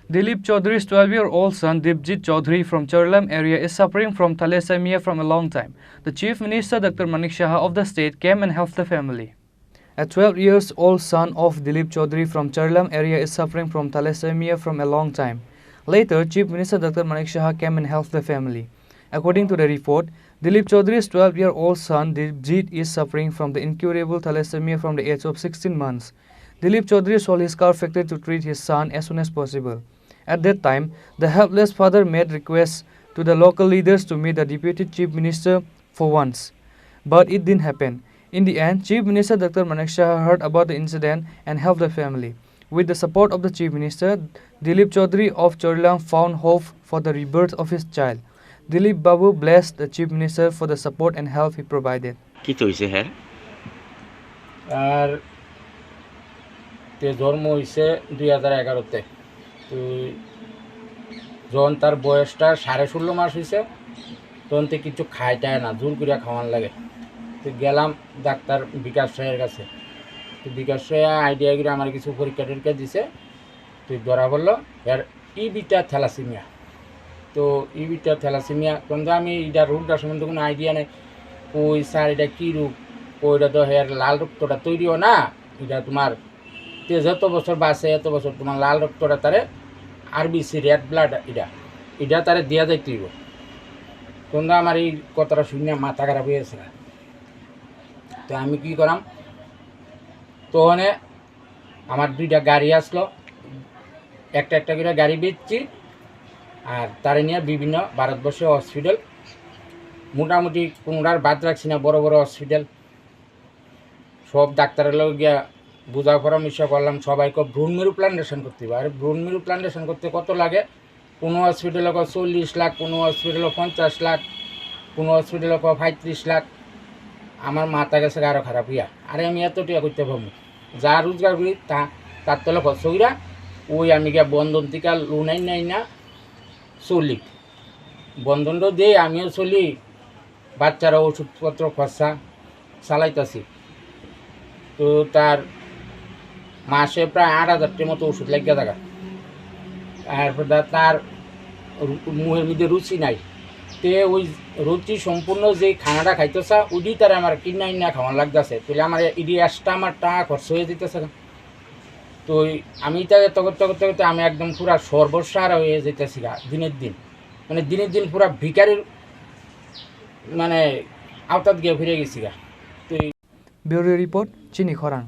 Dilip Chowdhury's 12-year-old son Dipjit Chowdhury from Khorang area is suffering from thalassemia from a long time. The Chief Minister Dr. Manik Shah of the state came and helped the family. A 12-year-old son of Dilip Chowdhury from Khorang area is suffering from thalassemia from a long time. Later, Chief Minister Dr. Manik Shah came and helped the family. According to the report, Dilip Chowdhury's 12-year-old son Dipjit is suffering from the incurable thalassemia from the age of 16 months. Dilip Chowdhury sold his car factory to treat his son as soon as possible. At that time, the helpless father made requests to the local leaders to meet the Deputy Chief Minister for once. But it didn't happen. In the end, Chief Minister Dr. Manik Shah heard about the incident and helped the family. With the support of the Chief Minister, Dilip Chowdhury of Khorang found hope for the rebirth of his child. Dilip Babu blessed the Chief Minister for the support and help he provided. আর তে জন্ম হয়েছে 2011-তে। তো যখন তার বয়সটা 16.5 মাস হয়েছে তখন তো কিছু খাইটায় না, জোর করে খাওয়ান লাগে। তো গেলাম ডাক্তার বিকাশ রায়ের কাছে। তো বিকাশ রায় আইডিয়া করে আমার কিছু পরীক্ষা টরীক্ষা দিছে। তো ধরা বললো এর ইবিটা থ্যালাসেমিয়া। তো ইবিটা থ্যালাসেমিয়া কিন্তু আমি এটা রোগটার সম্বন্ধে কোনো আইডিয়া নেই। ওই স্যার এটা কী রোগ, ওইটা তো হের লাল রক্তটা তৈরিও না, এটা তোমার যত বছর বাঁচে এত বছর তোমার লাল রক্তটা তারে আরবিসি রেড ব্লাড এটা তারে দেওয়া যাইতে হইব। কিন্তু আমার এই কথাটা শুনে মাথা খারাপ হয়েছে। তো আমি কী করাম, তখন আমার 2টা গাড়ি আসলো, একটা করে গাড়ি বেচছি আর তারে নিয়ে বিভিন্ন ভারতবর্ষে হসপিটাল, মোটামুটি কোনোটার বাদ রাখছি না, বড় বড় হসপিটাল সব ডাক্তারের লোক গিয়া বোঝা পরামর্শ করলাম। সবাইকে ভ্রূণ মেরু প্লান্টেশন করতে হবে। আর ভ্রূণ মেরু প্লান্টেশন করতে কত লাগে? কোনো হসপিটালে 40 লাখ, কোনো হসপিটালে 50 লাখ, কোনো হসপিটালে 35 লাখ। আমার মাথা গেছে আরও খারাপ হইয়া। আরে আমি এত টাকা করতে পারবো, যা রোজগার করি তার তলে খরচ কইরা ওই আমি গিয়া বন্ধন থেকে লোন নাই না চলি, বন্ধনটাও দিয়ে আমিও চলি, বাচ্চারা ওষুধপত্র খরচা চালাইতেছি। তো তার মাসে প্রায় 8,000টার মতো ওষুধ লাগিয়ে থাকা। তারপর তার মুখের মধ্যে রুচি নাই, তে ওই রুচি সম্পূর্ণ যে খানাটা খাইতেছে ওইটি তার আমার কিনা খাওয়ান লাগতেছে। তাহলে আমার ইডি এক্সট্রা আমার টাকা খরচ হয়ে যেতেছে। তো আমি তাকে করতে করতে করতে আমি একদম পুরা সর্বসার হয়ে যেতেছি দিনের দিন, মানে দিনের দিন পুরা ভিকারির মানে আওতাত গিয়ে ফিরে গেছি। তো Bureau Report, Chini, Khorang.